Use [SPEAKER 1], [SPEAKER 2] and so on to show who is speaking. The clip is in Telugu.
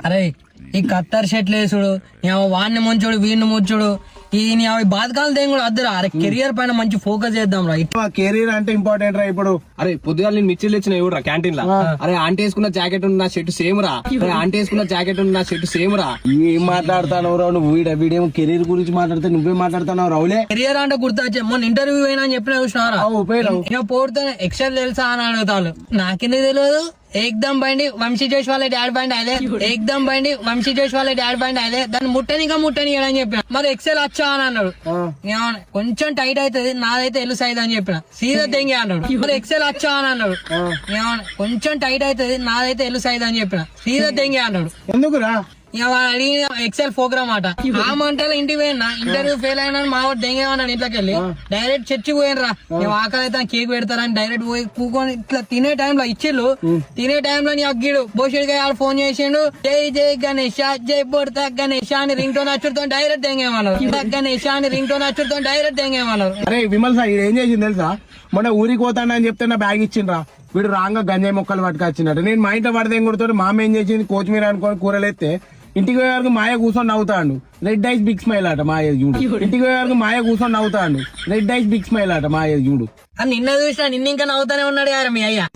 [SPEAKER 1] అరే ఈ కత్తర్ షర్ట్లు వేసుడు వాడిని ముంచుడు వీడిని ముంచుడు ఈ బాధకాలు దేని కూడా అద్దరా. అరే కెరియర్ పైన మంచి ఫోకస్ చేద్దాం రా.
[SPEAKER 2] కెరీర్ అంటే ఇంపార్టెంట్ రా ఇప్పుడు.
[SPEAKER 3] అరే పొద్దుగాల నేను మిర్చిలు తెచ్చిన ఇవ్వరా క్యాంటీన్ లా. అరే ఆంటీ వేసుకున్న జాకెట్ ఉన్న షర్ట్ సేమ్ రా. అరే ఆంటీ వేసుకున్న జాకెట్ ఉన్న షర్ట్ సేమ్ రా.
[SPEAKER 2] ఏం మాట్లాడతావు రా నువ్వు? వీడేమో కెరీర్ గురించి మాట్లాడితే నువ్వే మాట్లాడుతున్నావు రావులే.
[SPEAKER 1] కెరియర్ అంటే గుర్తొచ్చే మొన్న ఇంటర్వ్యూ అయినా అని చెప్పిన చూసినారా పోతే ఎక్సెల్ తెలుసా అని అడుగుతాను. నాకెందుకు తెలియదు. एकदम బండి వంశీ జోష్ వాళ్ళ డాడ్ బండి అదే. एकदम బండి వంశీ జోష్ వాళ్ళ డాడ్ బండి అదే. దాన్ని ముట్టని అని చెప్పిన. మరి ఎక్సెల్ వచ్చా అని అన్నాడు. కొంచెం టైట్ అవుతుంది నాదైతే ఎల్లు సైజ్ అని చెప్పిన. సీదా తెంగి అన్నాడు. మరి ఎక్సెల్ వచ్చా అని అన్నాడు. కొంచెం టైట్ అవుతుంది నాదైతే ఎల్లు సైజ్ అని చెప్పిన. సీదా తెంగి అన్నాడు.
[SPEAKER 2] ఎందుకురా
[SPEAKER 1] అడిగిన ఎక్సెల్ ప్రోగ్రామ్ అట. ఆ మంటలో ఇంటికి పోయినా ఇంటర్వ్యూ ఫెయిల్ అయినా మా వాడు దెంగే ఉన్నాడు. ఇంట్లోకి వెళ్ళి డైరెక్ట్ చర్చికి పోయినరా. మేము ఆకలి అయితే కేక్ పెడతారని డైరెక్ట్ పోయి కూకొని ఇట్లా తినే టైంలో ఇచ్చిళ్ళు. తినే టైంలో నీ అగ్గిడు బోషుడిగా వాళ్ళు ఫోన్ చేసిండు. జై జై గణేష్ జై బోడతా గణేష్ అని రింగ్ టోన్ వచ్చుడుతో డైరెక్ట్ దెంగేమన్నారు. గణేష్ అని రింగ్ టోన్ వచ్చుడుతో డైరెక్ట్ దెంగేమన్నారు.
[SPEAKER 2] అరే విమల్ సార్ ఏం చేసింది తెలుసా? మొన్న ఊరికి పోతానని చెప్తే నా బ్యాగ్ ఇచ్చిండ్రా. వీడు రాంగా గంజాయి మొక్కలు పట్టుకొచ్చినట్టు. నేను మా ఇంట్లో పడితే కొడుతాడు. మా అమ్మ ఏం చేసింది కొత్తిమీర అనుకోని కూరలేస్తే ఇంటికి పోయే వరకు మాయ కూర్చొని నవ్వుతాడు. రెడ్ ఐస్ బిగ్ స్మైల్ అట మాయ చూడు. ఇంటికి పోయే వరకు మాయ కూర్చొని నవ్వుతాడు. రెడ్ ఐస్ బిగ్ స్మైల్ అట మాయ చూడు.
[SPEAKER 1] నిన్న చూసినా నిన్న ఇంకా నవ్వుతానే ఉన్నాడు కదా మీ అయ్యా.